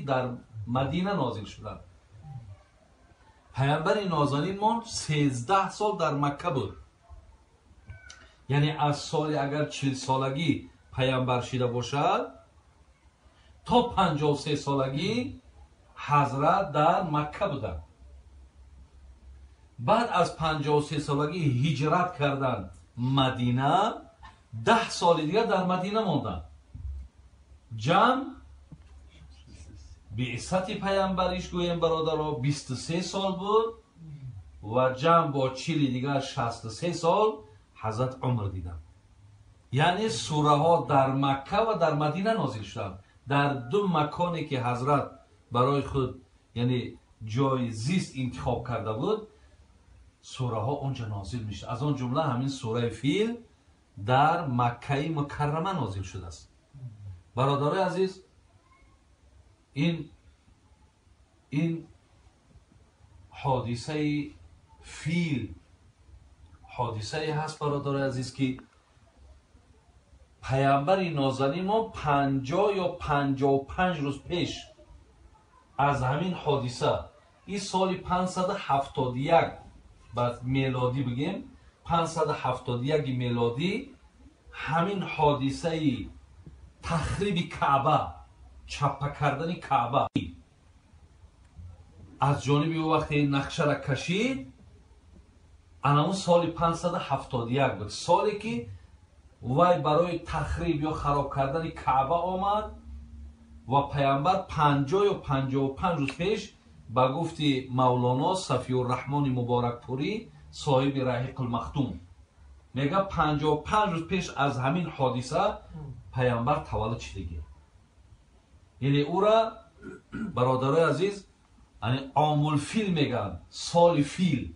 در مدینه نازل شدند. پیامبر نازنین ما 13 سال در مکه بود. یعنی از سال اگر 40 سالگی پیامبر شده باشد تا 53 سالگی حضرت در مکه بودند. بعد از 53 سالگی هجرت کردند مدینه. 10 سال دیگر در مدینه ماندند. جمع بعثت پیامبریش گویم برادرها 23 سال بود و جمع با 40 دیگر 63 سال حضرت عمر دیدند. یعنی سوره ها در مکه و در مدینه نازل شدند. در دو مکانی که حضرت برای خود یعنی جای زیست انتخاب کرده بود سوره ها اونجا نازل میشه. از آن جمله همین سوره فیل در مکه مکرمه نازل شده است. برادرای عزیز، این حادثه فیل حادثه هست برادرای عزیز که پیامبر نازنین ما 50 یا 55 روز پیش از همین حادثه، این سال 571 بعد میلادی بگیم 571 میلادی، همین حادثه تخریب کعبه، چپه کردن کعبه از جانب او وقتی نقشه را کشید، اون سال 571 بود، سالی که وی برای تخریب یا خراب کردن کعبه آمد و پیامبر 50 یا 55 روز پیش با گفت مولانا صفی الرحمن مبارک پوری صاحب رحیق المختوم میگه 55 روز پیش از همین حادثه پیامبر تولد شدگی. یعنی او را برادرای عزیز یعنی عام الفیل میگن، سال فیل.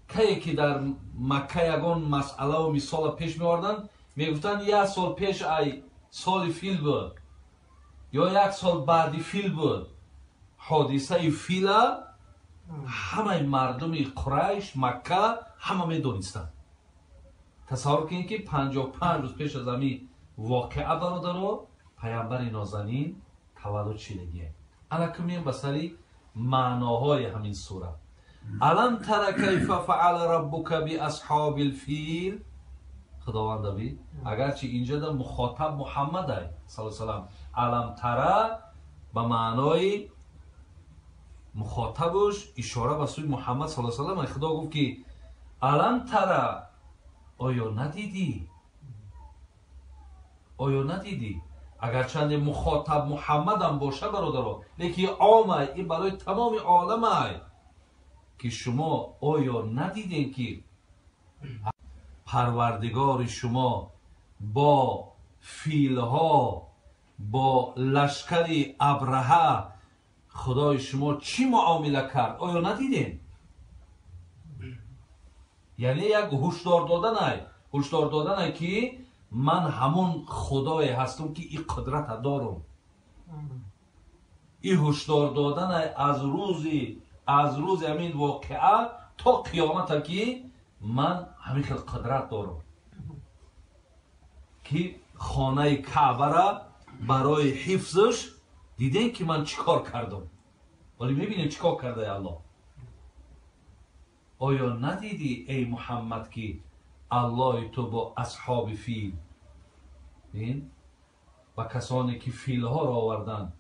که که در مکه یگان مسئله و مثال پیش میوردن میگفتن یک سال پیش ای سال فیل بود یا یک سال بعدی فیل بود. حادثه فیل همه مردم قریش مکه همه میدونستن. تصور کنید که 55 روز پیش از همین واقعه برادرها پیامبر نازنین تولد شدگیه. الان که میگم بسری معناهای همین سوره. الم تر کیف فعل ربک باصحاب الفیل. خداوند بی اگرچه اینجا در مخاطب محمد ای صلی الله علیه و سلم، الم تر به معنای مخاطبش اشاره به سوی محمد صلی الله علیه و سلم. خدا گفت که الم تر، آیا ندیدی؟ آیا ندیدی؟ اگرچه مخاطب محمد هم باشه برادرها، لیکن عامه این برای تمام عالمه که شما آیا ندیدین که پروردگار شما با فیلها، با لشکر ابرهه خدای شما چی معامله کرد؟ آیا ندیدین؟ یعنی یک هشدار دادن که من همون خدای هستم که این قدرت دارم. این هشدار دادن از روز همین واقعه تا قیامت که من همین قدرت دارم که خانه کعبه را برای حفظش دیدین که من چیکار کردم. ولی میبینیم چیکار کرده الله. آیا ندیدی ای محمد که الله تو با اصحاب فیل و کسانی که فیل ها را آوردن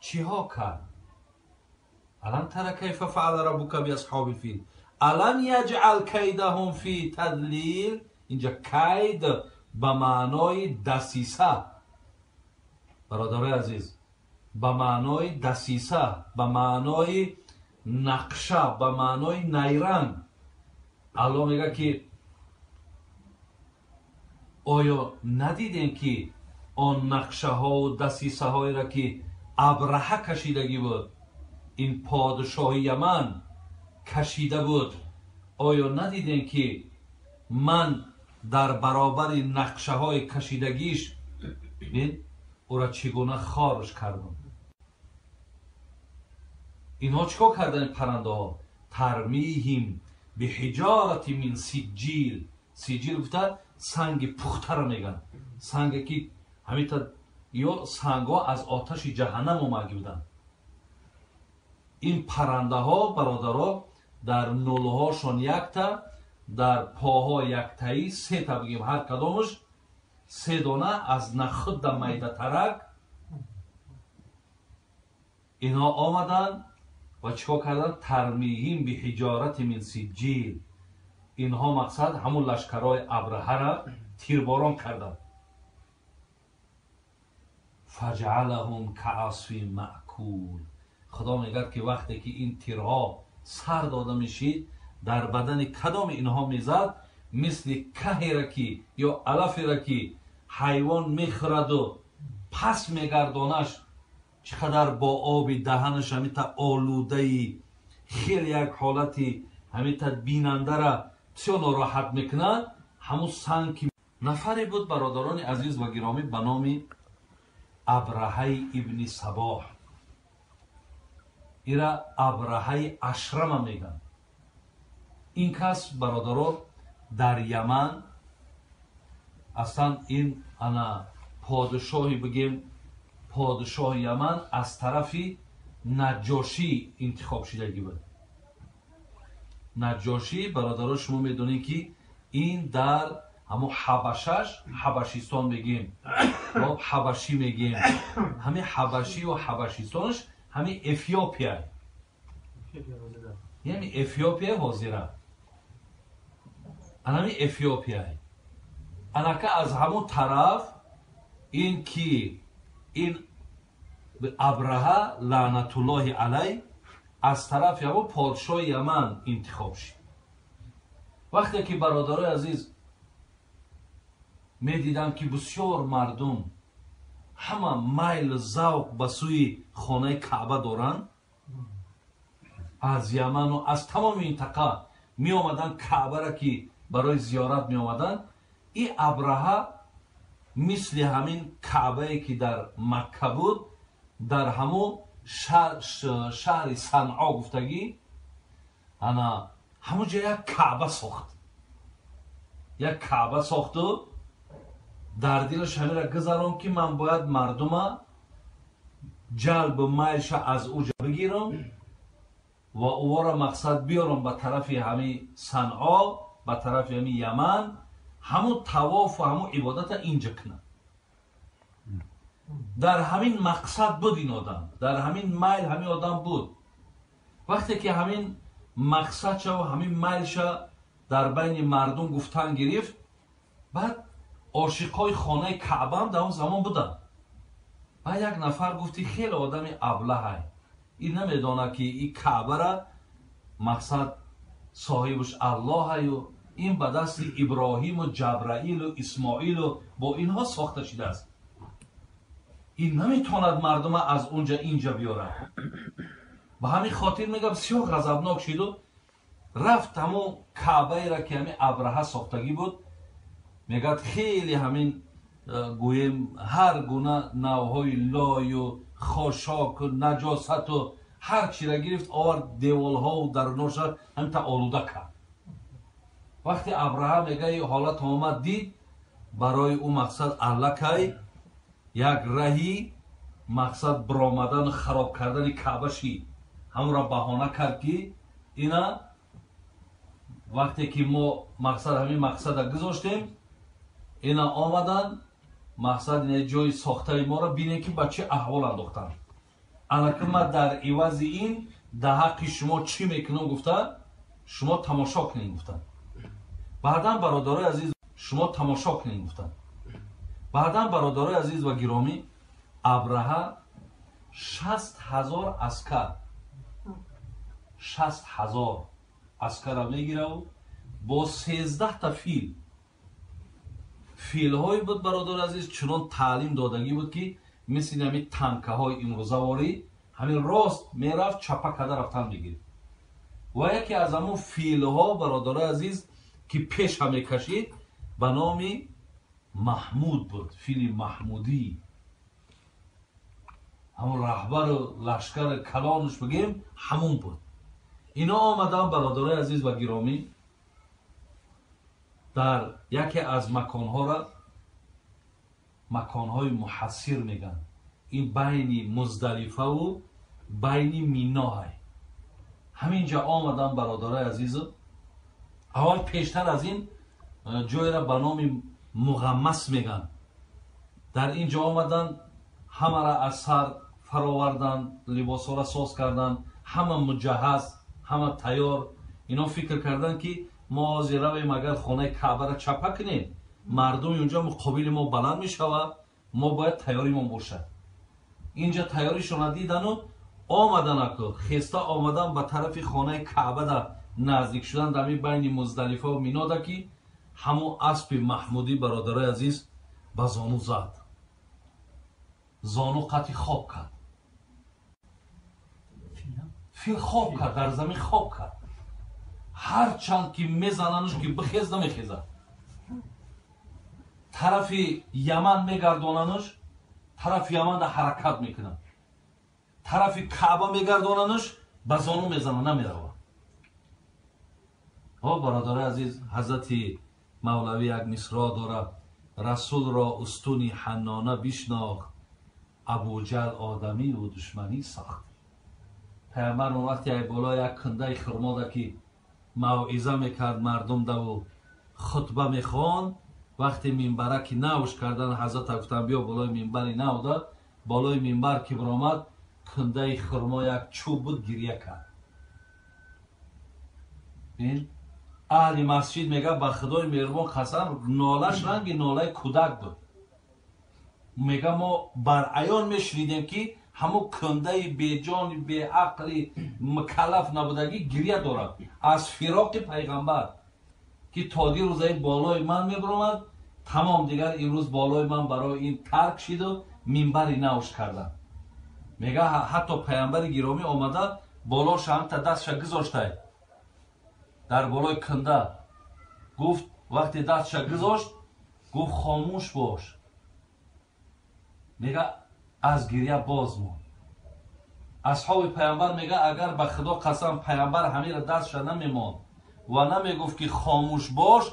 چی ها کرد؟ الم تر کیف فعل ربک باصحاب الفیل الم یجعل کیدهم فی تضلیل. اینجا کید به معنای دسیسه برادرای عزیز، به معنای دسیسه، به معنای نقشه، به معنای نیرنگ. الله میگه که آیا ندیدین که آن نقشه ها و دسیسه هایی را که ابرهه کشیدگی بود، این پادشاه یمن کشیده بود، آیا ندیدین که من در برابر نقشه های کشیدگیش او را چگونه خارج کردم؟ اینها چیکار کردن پرنده ها؟ ترمیهم بحجارت من سجیل. سجیل گفته سنگ پخته را میگن، سنگ که ҳамита ё сангҳо аз оташи ҷаҳаннам омаги буданд. ин паррандаҳо бародаро дар нӯлҳошон якта, дар поҳо яктаи сета бигем, ҳар кадомаш се дона аз нахудда майдатарак инҳо омаданд ва чикор карданд? Тармиҳим биҳиҷорати мин сиҷҷил. инҳо мақсад ҳамун лашкарҳои абраҳара тирборон карданд. фаҷъалаҳум каасфин маъкул. худо мегӯяд ки вақте ки ин тирҳо сар дода мешид, дар бадани кадоми инҳо мезад, мисли каҳера ки ё алафера ки ҳайвон мехӯраду пас мегардонаш, чӣ қадар бо оби даҳанаш ҳамита олудаи хеле як ҳолати ҳамита бинандара бисёр нороҳат мекунад, ҳамун санг ки нафаре буд бародарони азиз ва гиромӣ ба номи абраҳаи ибни сабоҳ. ира абраҳаи ашрама мегӯянд. ин кас бародаро дар яман аслан ин ана подшоҳи бигем подшоҳи яман аз тарафи наҷошӣ интихоб шудагӣ буд. наҷошӣ бародаро шумо медонед ки ин дар ҳамун ҳабашаш, ҳабашистон мегем, ҳабашӣ мегем, ҳамин ҳабашӣ ва ҳабашистонаш ҳамин эфиопия, яъне эфиопия ҳозира, ҳамин эфиопия. анака аз ҳамун тараф ин ки ин абраҳа лаънатуллоҳи алай аз тарафи ҳамун подшоҳи яман интихоб шуд. вақте ки бародарои азиз медидам ки бисёр мардум ҳама майл завқ ба сӯи хонаи каъба доранд, аз яману аз тамоми минтақа меомаданд, каъбара ки барои зиёрат меомаданд. ин абраҳа мисли ҳамин каъбае ки дар макка буд, дар ҳамун шаҳри санъо гуфтагӣ, ана ҳамунҷа як каъба сохт. як каъба сохту дар дилаш ҳамира гузарон ки ман бояд мардума ҷалбу майлша аз уҷа бигирам ва ӯвора мақсад биёрам ба тарафи ҳамин санъо, ба тарафи ҳамин яман, ҳамун тавофу ҳамун ибодата инҷа кунам. дар ҳамин мақсад буд ин одам, дар ҳамин майл ҳамин одам буд. вақте ки ҳамин мақсадша ва ҳамин майлша дар байни мардум гуфтан гирифт, баъд ошиқои хонаи каъбаам дар он замон буданд. баъд як нафар гуфти хеле одами аблаҳай, ин намедонад ки ин каъбара мақсад соҳибаш аллоҳаю ин ба дасти иброҳиму ҷабраилу исмоилу бо инҳо сохта шудааст. ин наметавонад мардума аз унҷа инҷа биёрад. ба ҳамин хотир мегӯям бисёр ғазабнок шуду рафт ҳамун каъбаеро ки ҳамин абраҳа сохтагӣ буд, мегӯяд хеле ҳамин гӯем ҳар гуна навъҳои лою хошоку наҷосату ҳар чиро гирифт овард, деволҳову даруноша ҳамита олуда кард. вақте абраҳа мегӯяд ин ҳолат омад дид, барои ӯ мақсад аллакай як раҳи мақсад биромадану хароб кардани каъба шид. ҳамонро баҳона кард ки ина вақте ки мо мақсад ҳамин мақсада гузоштем, ина омаданд мақсад ина ҷои сохтаи моро бинем ки ба чӣ аҳвол андохтанд. анаки ман дар ивази ин дар ҳаққи шумо чӣ мекунам гуфта, шумо тамошо кунед гуфтанд. баъдан бародарои азиз, шумо тамошо кунед гуфтанд. баъдан бародарои азиз ва гиромӣ, абраҳа 60,000 аскар, 60,000 аскара мегираву бо 13 фил. филҳои буд бародарои азиз чунон таълим додагӣ буд ки мисли ҳамин танкаҳои имрӯзаворӣ ҳамин рост мерафт, чапа када рафтан мегирифт. ва яке аз ҳамун филҳо бародарои азиз ки пеша мекашид ба номи маҳмуд буд, фили маҳмудӣ. ҳамун раҳбару лашкари калонаш бигем ҳамун буд. ино омаданд бародарои азиз ва гиромӣ дар яке аз маконҳоро مکانهای محصر میگن. این بین مزدلفه و بین مینا. همینجا آمدن برادرای عزیزم. اول پیشتر از این جای را به نام مغمس میگن. در اینجا آمدن، همه را از سر فراوردن، لباس ها را ساز کردن، همه مجهز، همه تیار. اینا فکر کردن که ما از رویم اگر خانه کعبه را چپه کنیم، مردم اونجا مقابل ما بلند می شود، ما باید تیاری ما باشد. اینجا تیاریشون دیدن و آمدن اکو خسته آمدن به طرف خانه کعبه دا نزدیک شدن. در بین مزدلفه و مینا دا که همون اسب محمودی برادرای عزیز به زانو زد، زانو قطعی خواب کرد، فیل خواب کرد، در زمین خواب کرد. هر چند که میزننش که بخیز نمیخیزد، طرف یمن میگرداننش، طرف یمن دا حرکت میکنن، طرف کعبه میگرداننش، به زانو میزنن نمیروه. برادر عزیز، حضرت مولوی یک مصرع داره: رسول را استونی حنانه بشناخت، ابوجهل آدمی و دشمنی ساخت. پیامبر اون وقتی ای بالا یک کنده خرما ده که موعظه میکرد مردم ده و خطبه میخوان، وقتی منبره که نوش کردن حضرت گفتن بیا بالای منبری نو ده، بالای منبر که برآمد کنده خرما یک چوب بود، گریه کرد. ببین اهل مسجد میگه به خدای مهربان قسم نالش رنگ ناله کودک بود. میگه ما بر عیان میشنیدیم که همون کنده بی جان بی عقل مکلف نبودگی گریه دارد از فراق پیغمبر که تا دی روزه بالای من میبرامد، تمام دیگر این روز بالای من برای این ترک شد و منبری نوش کردن. میگه حتی پیغمبر گرامی آمده بالاش هم تا دستش گذاشته در بالای کنده، گفت وقتی دستش گذاشت گفت خاموش باش. میگه از گریه باز ماند. اصحاب پیامبر میگه اگر به خدا قسم پیامبر همین را دستش نمیماند و نمیگفت که خاموش باش،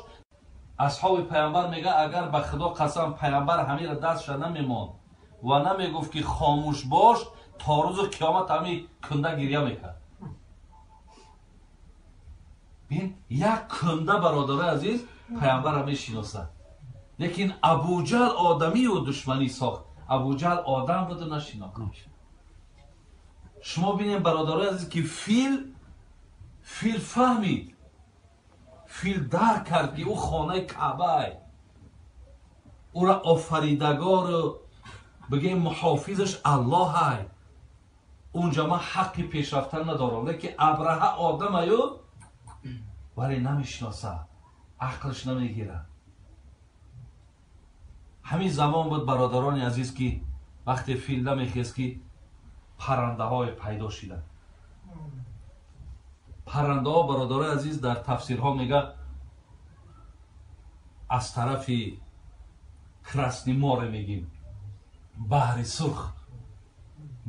اصحاب پیامبر میگه اگر به خدا قسم پیامبر همین را دستش نمیماند و نمیگفت که خاموش باش، تا روز قیامت همین کنده گریه میکرد. بین یک کنده برادر عزیز پیامبر همی شناسد، لیکن ابوجهل آدمی و دشمنی ساخت. ابوجهل آدم بود و نشناخت. شما بینید برادر عزیز که فیل فهمید، فیل درک کرد که او خانه کعبه، او را آفریدگار و بگیم محافظش الله های، اونجا من حقی پیش رفتن ندارم. لیکن ابرهه آدم ایو ولی نمیشناسه، عقلش نمیگیره. همین زمان بود برادران عزیز که وقتی فیل نمیخیست که پرنده های پیدا شدن. پرنده ها برادران عزیز در تفسیرها میگه از طرف کرسنی ماره میگیم بحر سرخ.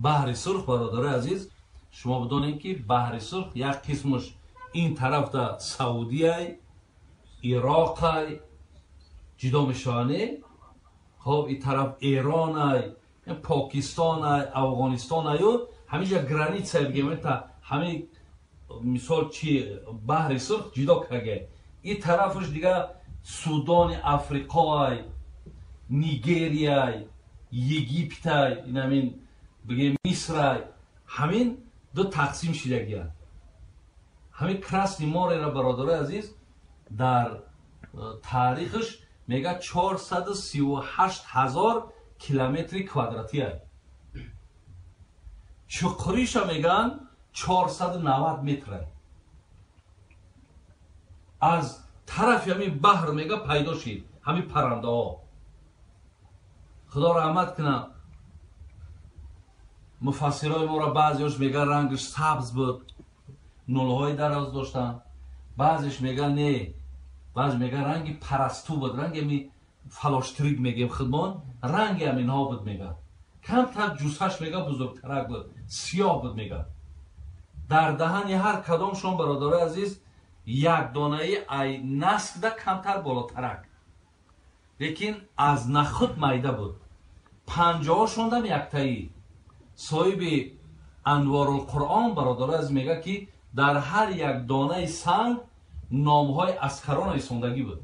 بحر سرخ برادران عزیز شما بدونید که بحر سرخ یک قسمش این طرف در سعودیه، عراق جدا میشانه، خب این طرف ایران، پاکستان، افغانستان و همینجا گرانیت بگیم تا همین مثال چی بحر سرخ جدا کرده. این طرفش دیگه سودان، افریقا، نیگریا، یگیپت، این همین بگیم مصر، همین دو تقسیم شدگی. همین کرسنی ماره را برادر عزیز در تاریخش میگه 438,000 کیلومتر کوادراتی هست. چقریش میگن 490 متر. از طرف همین بحر میگه پیدا شد همین پرنده ها. خدا رحمت کنه مفسرای ما را بعضیش میگه رنگش سبز بود، نولهای دراز داشتن، بعضیش میگه نه، بعضی میگه رنگی پرستو بود، رنگ می فلاشتریک میگیم خدمان، رنگ هم اینها بود میگه. کمتر جوسش میگه بزرگترک بود، سیاه بود میگه. در دهن هر کدامشون برادر عزیز یک دانه ای نسک ده کمتر بالاترک. لیکن از نخود майда بود. 50 شوندم یکتایی. صاحب انوارالقرآن برادر از میگه که در هر یک دانه سنگ نامهای اسکران ایسوندگی بود.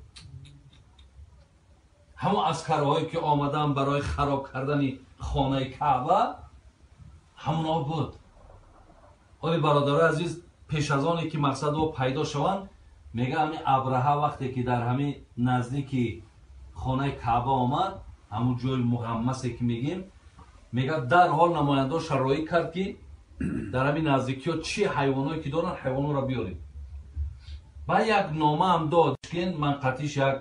همون اسکرهایی که آمدن برای خراب کردن خانه کعبه همونا بود. ولی برادر عزیز پیش از آنی که مقصد او پیدا شوند میگه همین ابرهه وقتی که در همین نزدیک خانه کعبه آمد، همون جای مغمسی که میگیم، میگه در حال نماینده شرایط کرد که در همین نزدیکی ها چی حیوانایی که دارن حیوانو را بیاریم. بعد یک نامه هم داد که من قطعیش یک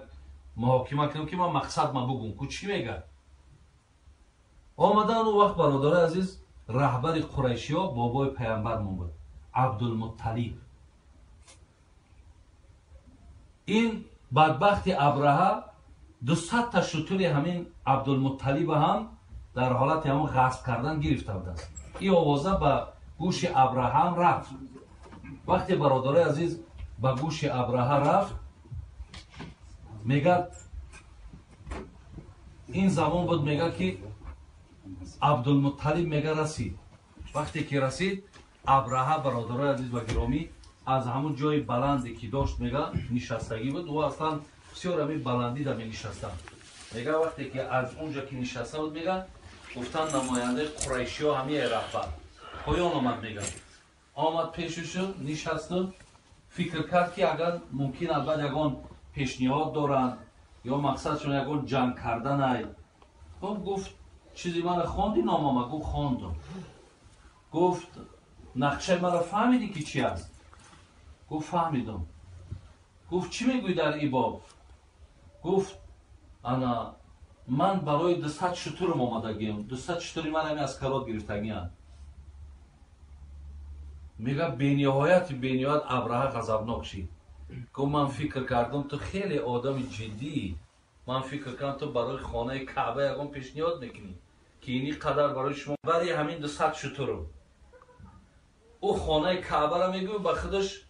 محاکمه کنم که من مقصد من بگم که چی میگه. آمدن اون وقت برادر عزیز رهبر قریشی ها بابای پیامبر من بود، عبدالمطلب. این بدبخت ابرهه 200 تا شتر همین عبدالمطلب هم در حالت همون غصب کردن گرفته بود. این آوازه به گوش ابرهه هم رفت. وقتی برادر عزیز به گوش ابرهه رفت، میگه این زمان بود، میگه که عبدالمطلب میگه رسید. وقتی که رسید ابرهه برادر عزیز و گرامی از همون جای بلندی که داشت میگه نشستگی بود و اصلا بسیار همین بلندی در می نشستن. میگه وقتی که از اونجا که نشسته بود میگه گفتن نماینده قریشی ها همین رهبر پایان آمد. میگه آمد پیششون نشستن، فکر کرد که اگر ممکن البته یکان پیشنهاد دارن یا مقصدشون یکان جنگ کردن ای. گفت چیزی من خواندی؟ نامه گفت خواندم. گفت نقشه مرا فهمیدی که چی است؟ گفت فهمیدم. گفت چی میگوی در ای باب؟ گفت انا من برای 200 شترم آمدگیم، 200 شتری من همین از کرات گرفتگیم. میگه بینیهایت ابرهه غضبناک شید. گفت من فکر کردم تو خیلی آدم جدی، من فکر کردم تو برای خانه کعبه یکم پیشنهاد میکنی که اینی قدر برای شما برای همین 200 شترم. او خانه کعبه را میگه به خودش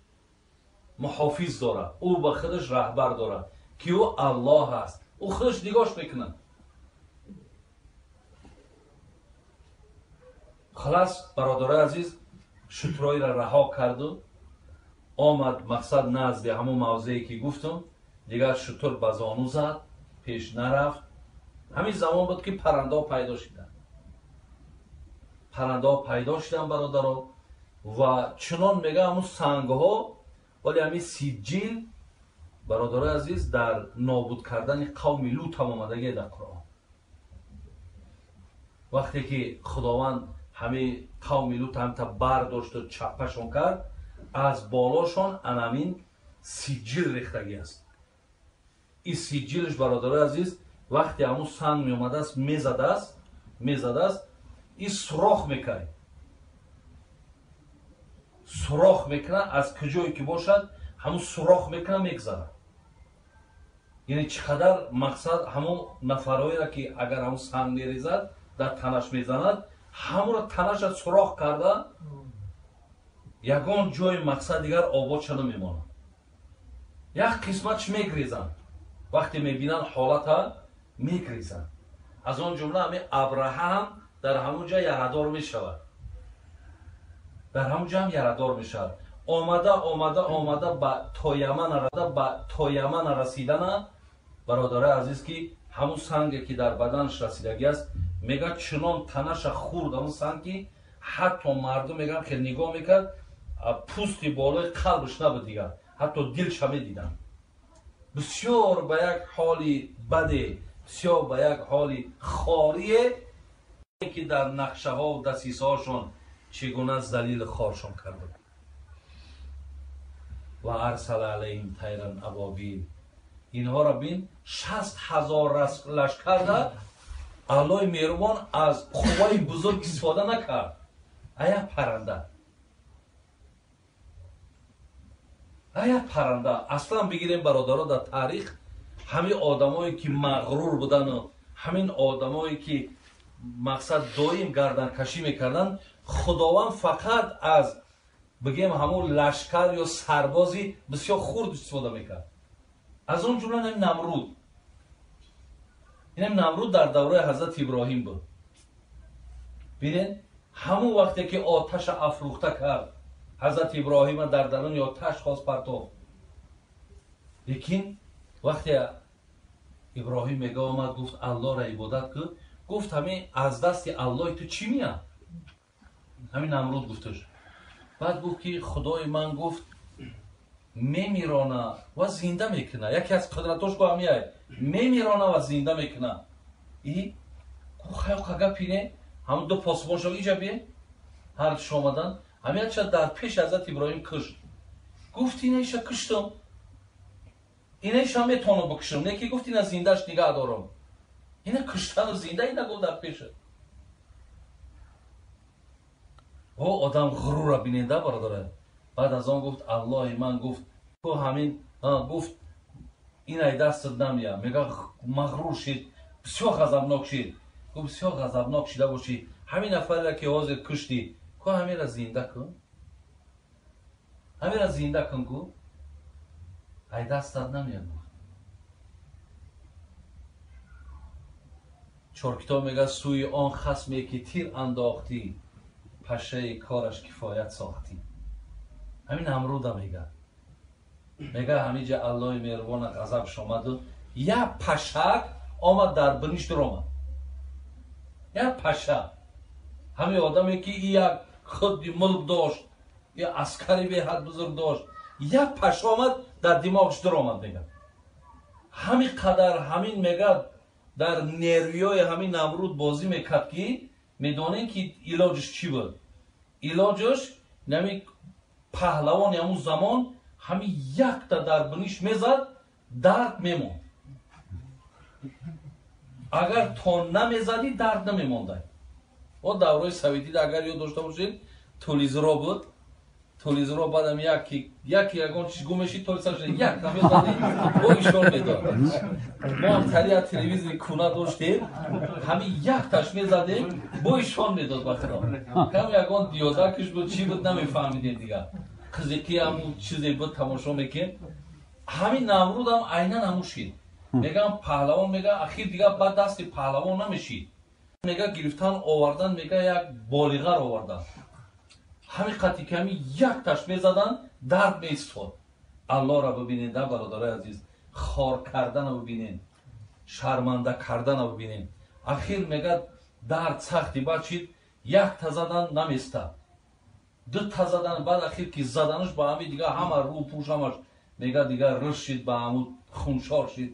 محافظ داره، او به خودش رهبر داره که او الله است، او خودش نگاش میکنه. خلاص برادر عزیز شترای را رها کرد و آمد مقصد نزد همون موضعی که گفتم. دیگر شتر بزانو زد، پیش نرفت. همین زمان بود که پرنده ها پیدا شدن. پرنده ها پیدا شدن برادر و چنان میگه همون سنگ ها، ولی همین سجل برادر عزیز در نابود کردن قوم لوط هم آمدگی در قرآن. وقتی که خداوند همه قوم لوط هم تا برداشت و چپشون کرد، از بالاشون انامین سجل ریختگی است. این سجلش برادر عزیز وقتی همون سنگ می آمده است میزده است این سوراخ میکنه. سوراخ میکنه از کجایی که باشد همون سوراخ میکنه میگذره. یعنی چقدر مقصد همون نفرهایی را که اگر همون سنگ میریزد در تنش میزند، همون را تنش از سوراخ کرده یگان جای مقصد دیگر آباد شده میمانه. یک قسمتش میگریزن، وقتی میبینن حالت ها میگریزن. از آن جمله همین ابرهه هم در همون جا یردار میشود، در همون جا هم یردار میشود. آمده به تا یمن رسیدن برادر عزیز که همون سنگی که در بدنش رسیدگی است، میگه چنان تنش خورد همون سنگ که حتی مردم میگن که نگاه میکرد پوستی بالای قلبش نبود دیگر، حتی دلش هم دیدن. بسیار به یک حالی بده، بسیار به یک حالی خاریه که در نقشه ها و دسیسه هاشون چگونه ذلیل خارشون کرده. و ارسل علیهم طیرا ابابیل. اینها را بین 60,000 لشکر در الله مهربان از قوای بزرگ استفاده نکرد. ایا پرنده اصلا بگیریم برادران در تاریخ همین آدمایی که مغرور بودن و همین آدمایی که مقصد دایم گردن کشی میکردن، خداوند فقط از بگیم همون لشکر یا سربازی بسیار خرد استفاده میکرد. از اون جمله نمرود. اینم نمرود در دوره حضرت ابراهیم بود. ببین همون وقتی که آتش افروخته کرد حضرت ابراهیم در درون آتش خواست پرتافت، لیکن وقتی ابراهیم میگه آمد گفت الله را عبادت کرد، گفت همین از دست الله تو چی میاد؟ همین نمرود گفتش. بعد گفت که خدای من گفت میمیرانه و زنده میکنه، یکی از قدرتاش با همیه میمیرانه و زنده میکنه. ای خیلی خگه پینه همون دو پاسبان شو ایجا بیه هر دوش آمدن همین چه در پیش حضرت ابراهیم کشت. گفت اینه ایشا کشتم، اینه ایشا میتونم بکشم، نیکی گفت اینه زندهش نگه دارم. اینه کشتن و زنده اینه گفت در پیشه. او آدم غرور را بیننده برادره. بعد از آن گفت الله من گفت تو همین گفت این ای دست نمیه، میگه مغرور شید، بسیار غضبناک شید. گفت بسیار غضبناک شده باشی، همین نفر را که حاضر کشتی کو همین را زنده کن، همین را زنده کن کو ای دست نمیه. چهار کتاب میگه سوی آن خصمی که تیر انداختی پشه کارش کفایت ساختی. همین نمرود هم میگه همینجا الله مهربان غضبش آمد و یک پشک آمد در بنیش در آمد. یک پشه همین آدمی که یک خود ملک داشت یا عسکری به حد بزرگ داشت، یک پشه آمد در دماغش در آمد. میگه همین قدر همین میگه در نیروی همین نمرود بازی میکرد که میدانین که علاجش چی بود. علاجش نمی پهلوان همون زمان همین یک تا در بنیش میزد درد میموند. اگر تو نمیزدی درد نمیمونده. و دوره سویتی اگر یاد داشته باشید تولیزرا بود. تولیزرا بعدم یکون چیگو میشید تولیزرا شد یک نمیزدی با ایشان میداد. ما هم تری از تلویزیون کونه داشتیم همین یک تاش میزدیم با ایشان میداد. بخدا کم یکون دیودکش بود چی بود نمیفهمیدیم دیگه. خزیکی همون چیزی بود تماشا میکن. همین نمرود هم عیناً همون شید. میگم پهلوان میگه اخیر دیگه بعد دست پهلوان نمیشید. میگه گرفتن آوردن، میگه یک بالغه رو آوردن. همین قطعی که همین یک تاش میزدن درد میستاد. الله را ببینین در برادر عزیز، خار کردن رو ببینین، شرمنده کردن رو ببینین. اخیر میگه درد سختی بچید، یک تا زدن نمیستاد، دو تا زدن، بعد اخیر که زدنش با همین دیگه همه رو پوش همش میگه دیگه رش شد، با همون خونشار شد.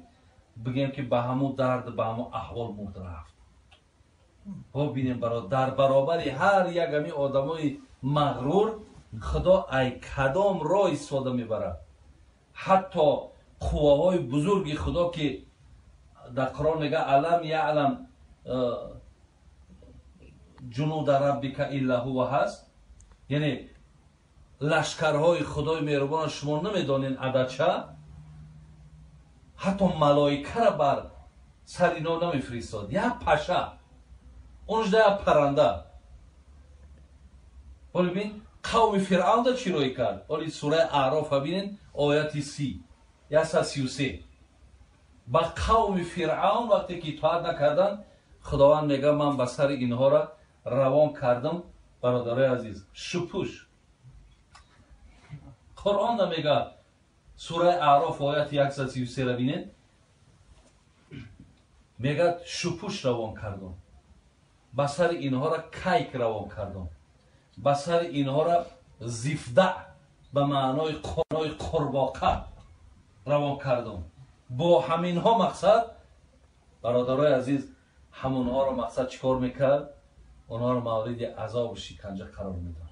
بگیم که با همون درد با همون احوال مرد رفت. ببینیم در برابر هر یک همی آدمای مغرور خدا ای کدام راه استفاده میبره. حتی قواهای بزرگی خدا که در قرآن میگه علم یعلم جنود ربک الا هو هست، یعنی لشکرهای خدای مهربان شما نمیدانین عدد چه. حتی ملائکه را بر سر اینا نمیفرستاد. یک پشه اونش در پرنده. ببین قوم فرعون دا چی روی کرد. ولی سوره اعراف ببینین آیت 30 یا 33 با قوم فرعون وقتی که اطاعت نکردن خداوند میگه من به سر اینها را روان کردم. برادرای عزیز شپوش قرآن دا میگه سوره اعراف آیت 133 را بینید، میگه شپوش روان کردم، به سر اینها را کیک روان کردم، به سر اینها را زفدع به معنای قرباقه روان کردم. با همین ها مقصد برادرای عزیز همونها را مقصد چیکار میکرد؟ اونها را مورد عذاب و شکنجه قرار میداد.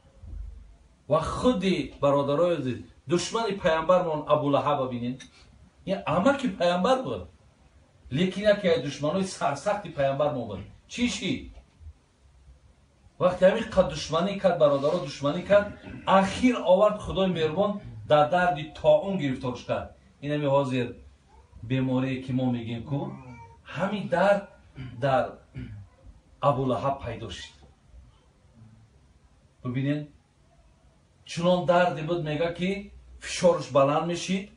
و خودی برادرای عزیز دشمن پیامبرمون ابولهب ببینید، این عمک پیامبر بود، لیکن یکی از دشمنای سرسخت پیامبرمون بود. چی؟ وقتی همین قد دشمنی کرد، برادرها دشمنی کرد، اخیر آورد خدای مهربان در درد طاعون گرفتارش کرد. این همین حاضر بیماری که ما میگیم کو همین درد در ابولهب پیدا شد. ببینین چنان دردی بود، میگه که فشارش بلند میشید،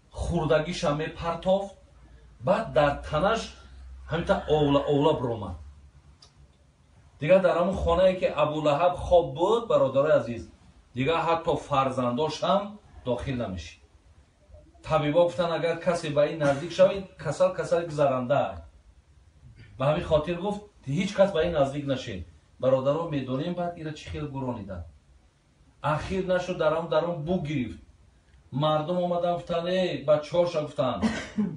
خوردگیش هم میپرتافت بعد در تنش همینطور اولا برومد دیگه. در همون خانه که ابولهب خواب بود برادر عزیز، دیگه حتی فرزنداش هم داخل نمیشه. طبیبا گفتن اگر کسی به این نزدیک شوید کسل زرنده. به همین خاطر گفت هیچ کس به این نزدیک نشین. برادران میدونیم بعد اینا چی خیلی گرانیدن. اخیر نشد درام بو گرفت. مردم اومدن گفتن ای بچه‌هاش گفتن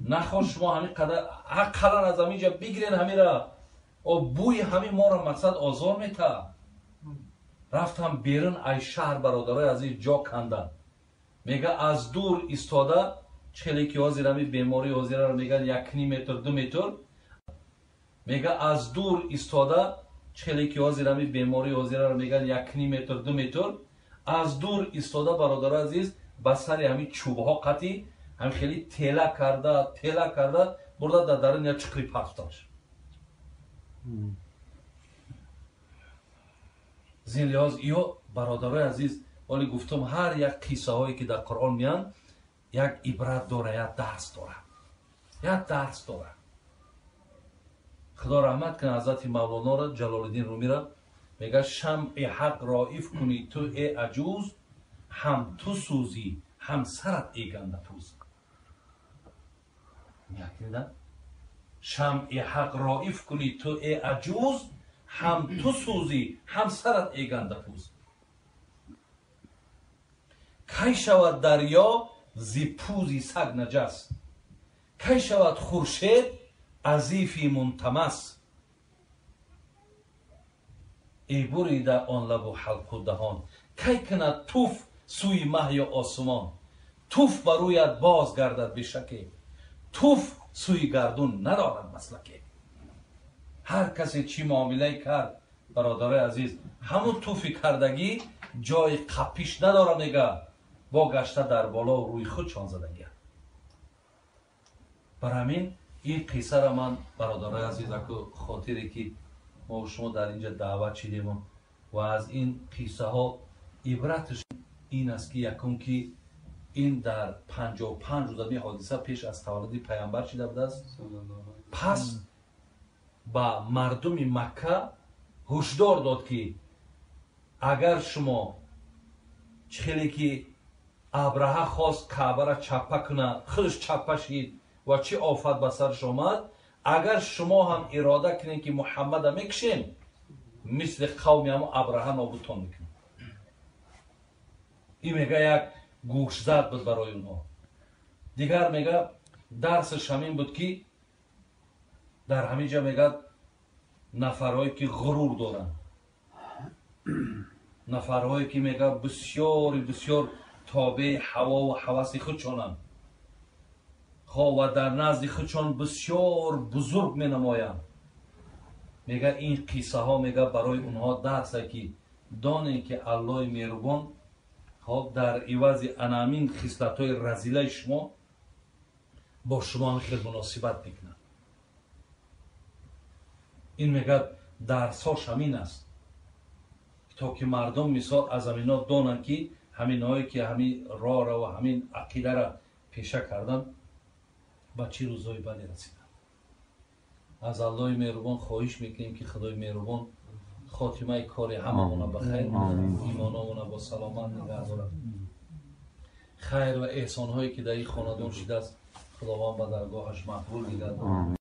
نخواست شما همین قدر حق از همینجا بگیرین همین را و بوی همین ما را مقصد آزار میته. رفتم بیرون ای شهر برادرای عزیز جا کندن. میگه از دور ایستاده چلیکی ها زیر همین بیماری ها زیر را میگن 1.5 متر 2 متر. میگه از دور ایستاده چلیکی ها زیر همین بیماری ها زیر را میگن 1.5 متر 2 متر. از دور ایستاده برادرای عزیز با سر همین چوب ها قطی هم خیلی تیله کرده برده در درون یا چقری پفتاش. زین لحاظ یا برادرای عزیز ولی گفتم هر یک قصه هایی که در قرآن میان یک عبرت داره، یک درس داره. خدا رحمت کنه حضرت مولانا را جلال الدین رومی را میگه شمع حق رائف کنی تو ای عجوز، هم تو سوزی هم سرت ای گنده پوز. شمع حق رائف کنی تو ای عجوز، هم تو سوزی هم سرت ای گنده پوز. کی شود دریا زی پوزی سگ نجس، کی شود خورشید عزیفی منتمس. ای بریده آن لب و حلق و دهان، کی کند توف سوی مه یا آسمان. توف بر رویت باز گردد بشکه، توف سوی گردون ندارد مسلکه. هر کسی چی معامله کرد برادرای عزیز همون توفی کردگی جای قپیش نداره. نگه با گشته در بالا و روی خود چان زدگی. برای همین این قصه را من برادرای عزیز اکو خاطری که ما و شما در اینجا دعوت شدیم و از این قصه ها عبرتش این است که یکم که این در 55 روز می حادثه پیش از تولد پیامبر شده بوده است. پس با مردم مکه هشدار داد که اگر شما چخیلی که ابرهه خواست کعبه را چپه کنه خودش چپه شید و چه آفت به سرش آمد، اگر شما هم اراده کنید که محمد میکشین مثل قومی هم ابرهه نابودتان میکنید. این میگه یک گوشزد بود برای اونها. دیگر میگه درسش همین بود که در همینجا میگه نفرهایی که غرور دارن، نفرهایی که میگه بسیار تابع هوا و هوس خودشانند و در نزد خودشان بسیار بزرگ می نمایند. میگه این قصه ها میگه برای اونها درسه که دانه که الله مهربان در عوض انامین خصلت های رذیله شما با شما هم خیلی مناسبت میکنه. این میگه درساش همین است تا که مردم مثال از همینا دانن که همین هایی که همین راه را و همین عقیده را پیشه کردن با چی روزهای بدی رسیدن. از الله مهربان خواهش میکنیم که خدای مهربان خاتمه کار هممون بخیر، ایمانمون با سلامت نگه داره. خیر و احسان هایی که در این خاندان شده است خداوند به درگاهش مقبول نگه داره.